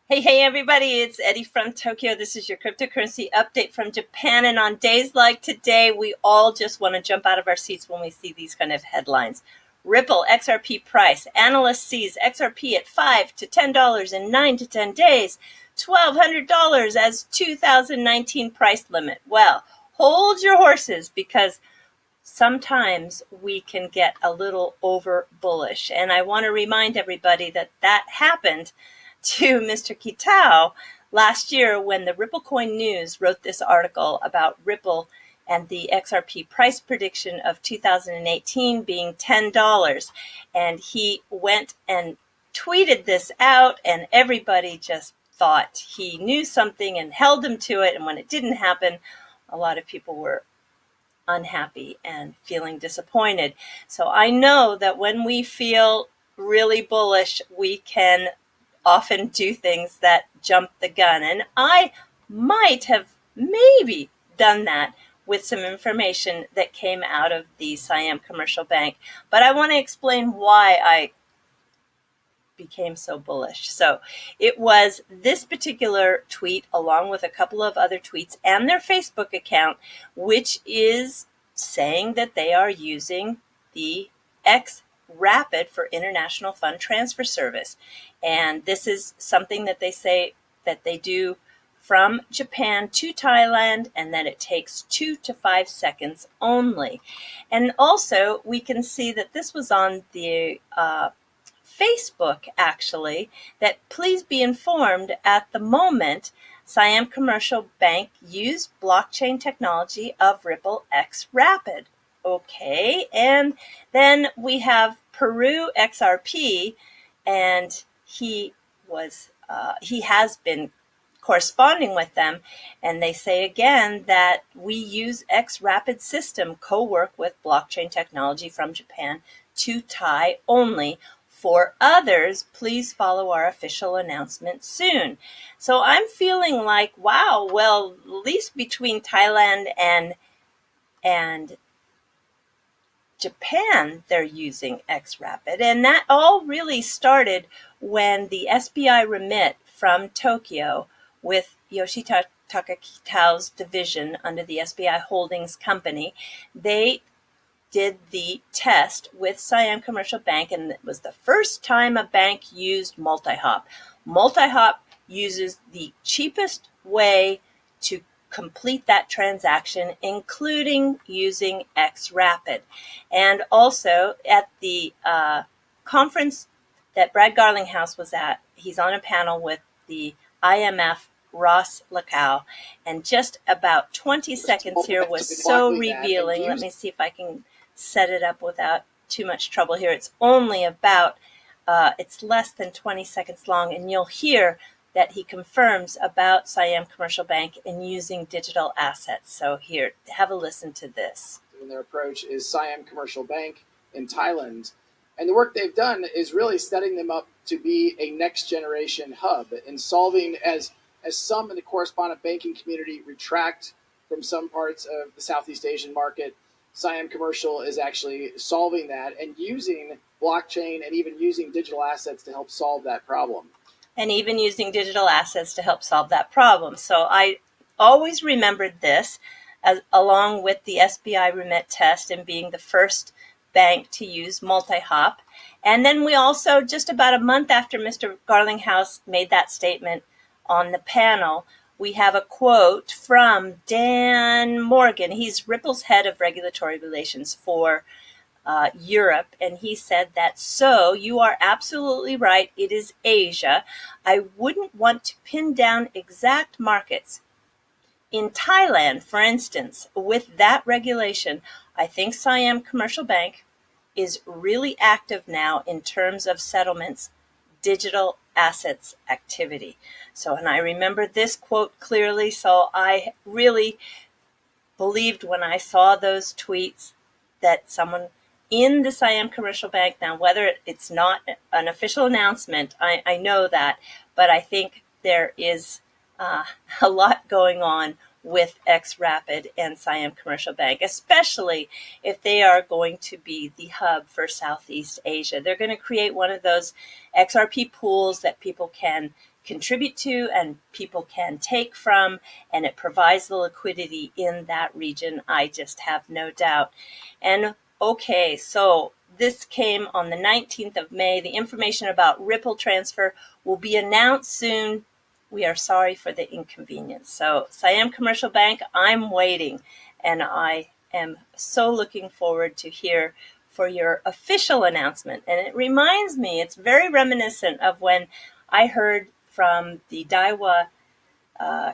Hey, everybody, it's Eddie from Tokyo. This is your cryptocurrency update from Japan. And on days like today, we all just want to jump out of our seats when we see these kind of headlines. Ripple XRP price. Analyst sees XRP at $5 to $10 in 9 to 10 days. $1,200 as 2019 price limit. Well, hold your horses because sometimes we can get a little over bullish. And I want to remind everybody that that happened to Mr. Kitao last year when the Ripple Coin News wrote this article about Ripple and the XRP price prediction of 2018 being $10. And he went and tweeted this out, and everybody just thought he knew something and held him to it. And when it didn't happen, a lot of people were unhappy and feeling disappointed. So I know that when we feel really bullish, we can often do things that jump the gun. And I might have maybe done that with some information that came out of the Siam Commercial Bank. But I want to explain why I became so bullish. So it was this particular tweet, along with a couple of other tweets and their Facebook account, which is saying that they are using the xRapid for International Fund Transfer Service. And this is something that they say that they do from Japan to Thailand, and that it takes 2 to 5 seconds only. And also, we can see that this was on the Facebook, actually, that please be informed at the moment, Siam Commercial Bank used blockchain technology of Ripple xRapid. Okay, and then we have Peru XRP, and he has been corresponding with them, and they say again that we use xRapid system co-work with blockchain technology from Japan to Thai only. For others, please follow our official announcement soon. So I'm feeling like, wow, well, at least between Thailand and Japan, they're using xRapid. And that all really started when the SBI Remit from Tokyo, with Yoshitaka Kitao's division under the SBI Holdings Company, they did the test with Siam Commercial Bank, and it was the first time a bank used multi-hop. Multi-hop uses the cheapest way to complete that transaction, including using xRapid. And also at the conference that Brad Garlinghouse was at, he's on a panel with the IMF Ross Lacau, and just about 20 seconds here was so revealing. Let me see if I can set it up without too much trouble here. It's only about, it's less than 20 seconds long, and you'll hear that he confirms about Siam Commercial Bank and using digital assets. So here, have a listen to this. And their approach is Siam Commercial Bank in Thailand. And the work they've done is really setting them up to be a next generation hub in solving, as some in the correspondent banking community retract from some parts of the Southeast Asian market, Siam Commercial is actually solving that and using blockchain and even using digital assets to help solve that problem. And even using digital assets to help solve that problem. So I always remembered this, along with the SBI Remit test and being the first bank to use multi-hop. And then we also, just about a month after Mr. Garlinghouse made that statement on the panel, we have a quote from Dan Morgan. He's Ripple's head of regulatory relations for Europe, and he said that, so you are absolutely right, it is Asia. I wouldn't want to pin down exact markets. In Thailand, for instance, with that regulation, I think Siam Commercial Bank is really active now in terms of settlements, digital assets activity. So, and I remember this quote clearly, so I really believed when I saw those tweets that someone in the Siam Commercial Bank, now whether it's not an official announcement, I know that, but I think there is a lot going on with xRapid and Siam Commercial Bank, especially if they are going to be the hub for Southeast Asia. They're going to create one of those XRP pools that people can contribute to and people can take from, and it provides the liquidity in that region. I just have no doubt. And okay, so this came on the 19th of May. The information about Ripple transfer will be announced soon. We are sorry for the inconvenience. So Siam Commercial Bank, I'm waiting, and I am so looking forward to hear for your official announcement. And it reminds me, it's very reminiscent of when I heard from the Daiwa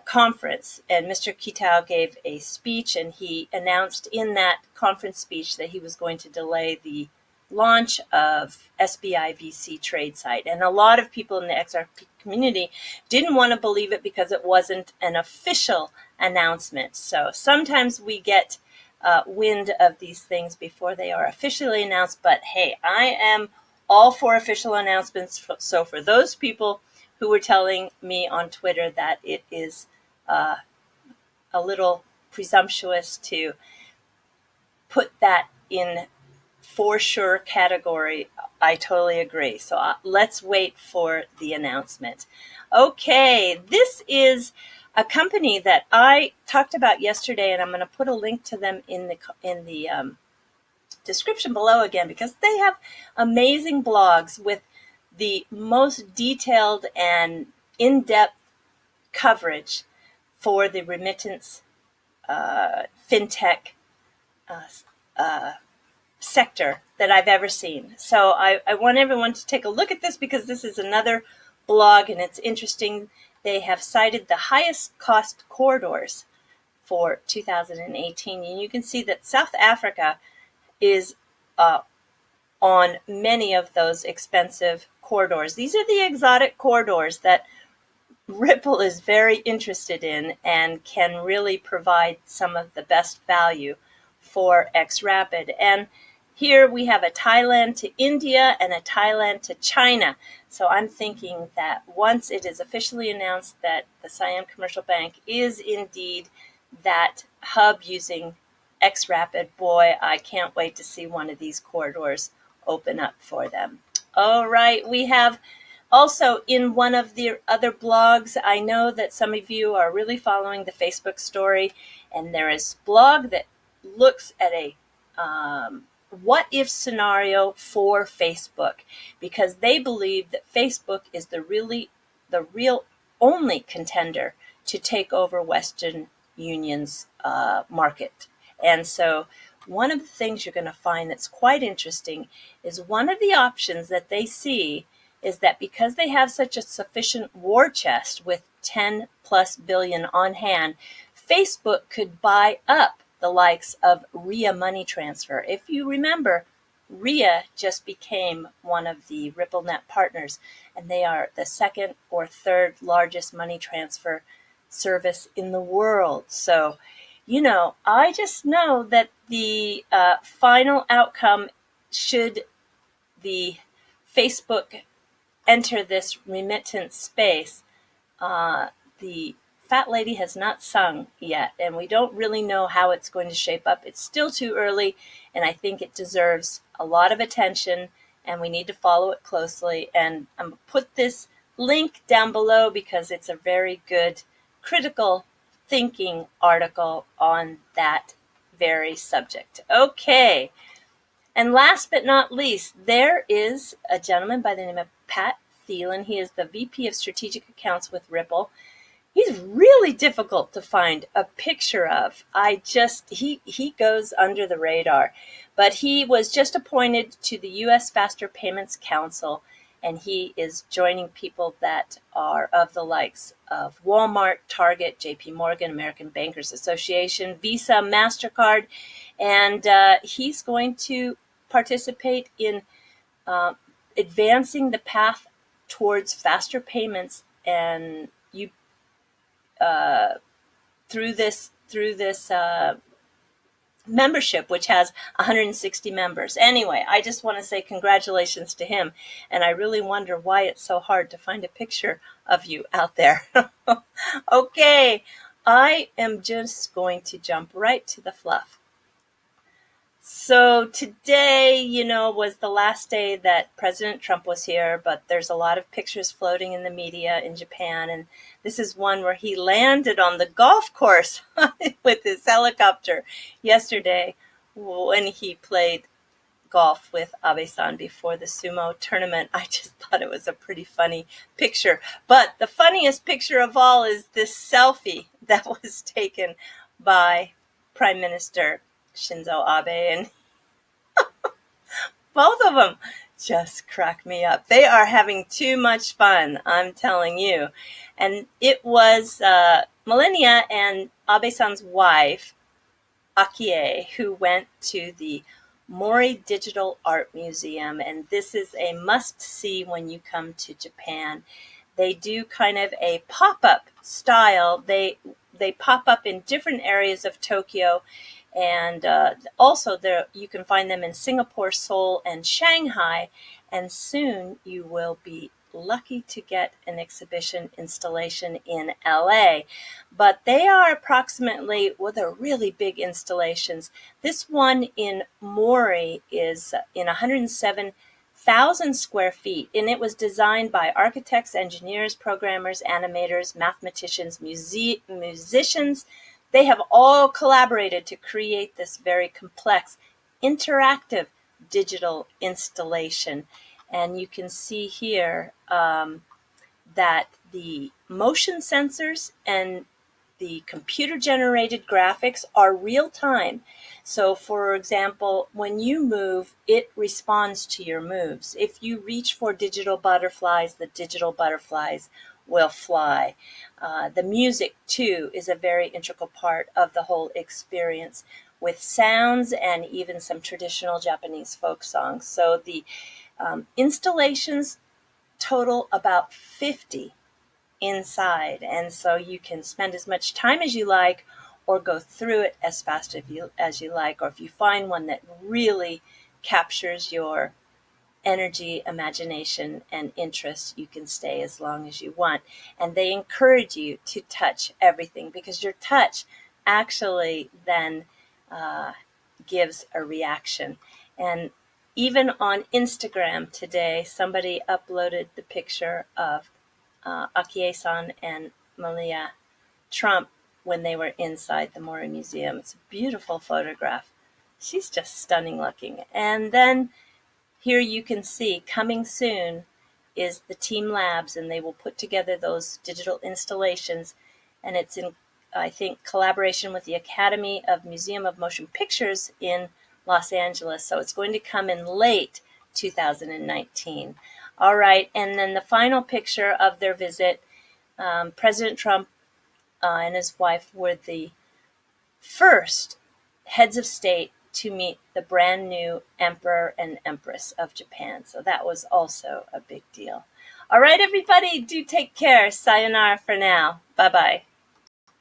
conference, and Mr. Kitao gave a speech, and he announced in that conference speech that he was going to delay the launch of SBI VC trade site. And a lot of people in the XRP community didn't want to believe it because it wasn't an official announcement. So sometimes we get wind of these things before they are officially announced. But hey, I am all for official announcements. So for those people who were telling me on Twitter that it is a little presumptuous to put that in for sure category, I totally agree. So let's wait for the announcement. Okay, this is a company that I talked about yesterday, and I'm going to put a link to them in the description below again, because they have amazing blogs with the most detailed and in-depth coverage for the remittance fintech sector that I've ever seen. So I want everyone to take a look at this, because this is another blog and it's interesting. They have cited the highest cost corridors for 2018, and you can see that South Africa is on many of those expensive corridors. These are the exotic corridors that Ripple is very interested in and can really provide some of the best value for xRapid. And here we have a Thailand to India and a Thailand to China. So I'm thinking that once it is officially announced that the Siam Commercial Bank is indeed that hub using xRapid, boy, I can't wait to see one of these corridors open up for them. All right, we have also in one of the other blogs, I know that some of you are really following the Facebook story, and there is a blog that looks at a what if scenario for Facebook, because they believe that Facebook is the real only contender to take over Western Union's market. And so one of the things you're going to find that's quite interesting is one of the options that they see is that because they have such a sufficient war chest with 10 plus billion on hand, Facebook could buy up the likes of RIA money transfer. If you remember, RIA just became one of the RippleNet partners, and they are the second or third largest money transfer service in the world. So, you know, I just know that the final outcome, should the Facebook enter this remittance space, the fat lady has not sung yet, and we don't really know how it's going to shape up. It's still too early, and I think it deserves a lot of attention, and we need to follow it closely. And I'm going to put this link down below because it's a very good critical thinking article on that very subject. Okay. And last but not least, there is a gentleman by the name of Pat Thielen. He is the VP of Strategic Accounts with Ripple. He's really difficult to find a picture of. He goes under the radar. But he was just appointed to the U.S. Faster Payments Council, and he is joining people that are of the likes of Walmart, Target, JP Morgan, American Bankers Association, Visa, MasterCard, and he's going to participate in advancing the path towards faster payments, and through this membership, which has 160 members. Anyway, I just want to say congratulations to him, and I really wonder why it's so hard to find a picture of you out there. Okay, I am just going to jump right to the fluff. So today, was the last day that President Trump was here, but there's a lot of pictures floating in the media in Japan. And this is one where he landed on the golf course with his helicopter yesterday when he played golf with Abe-san before the sumo tournament. I just thought it was a pretty funny picture. But the funniest picture of all is this selfie that was taken by Prime Minister Shinzo Abe, and both of them just crack me up. They are having too much fun, I'm telling you. And it was Millennia and Abe-san's wife, Akie, who went to the Mori Digital Art Museum, and this is a must-see when you come to Japan. They do kind of a pop-up style. They pop up in different areas of Tokyo, and also there you can find them in Singapore, Seoul, and Shanghai. And soon you will be lucky to get an exhibition installation in LA. But they are approximately, well, they're really big installations. This one in Mori is in 107,000 square feet, and it was designed by architects, engineers, programmers, animators, mathematicians, musicians. They have all collaborated to create this very complex, interactive digital installation. And you can see here that the motion sensors and the computer-generated graphics are real-time. So, for example, when you move, it responds to your moves. If you reach for digital butterflies, the digital butterflies will fly. The music, too, is a very integral part of the whole experience, with sounds and even some traditional Japanese folk songs. So the installations total about 50 inside, and so you can spend as much time as you like or go through it as fast as you like, or if you find one that really captures your energy, imagination, and interest, you can stay as long as you want. And they encourage you to touch everything, because your touch actually then gives a reaction. And even on Instagram today, somebody uploaded the picture of Akie-san and Malia Trump when they were inside the Mori Museum. It's a beautiful photograph. She's just stunning looking. And then here you can see, coming soon is the Team Labs, and they will put together those digital installations. And it's in, I think, collaboration with the Academy of Museum of Motion Pictures in Los Angeles. So it's going to come in late 2019. All right, and then the final picture of their visit, President Trump and his wife were the first heads of state to meet the brand new Emperor and Empress of Japan. So that was also a big deal. All right, everybody, do take care. Sayonara for now. Bye-bye.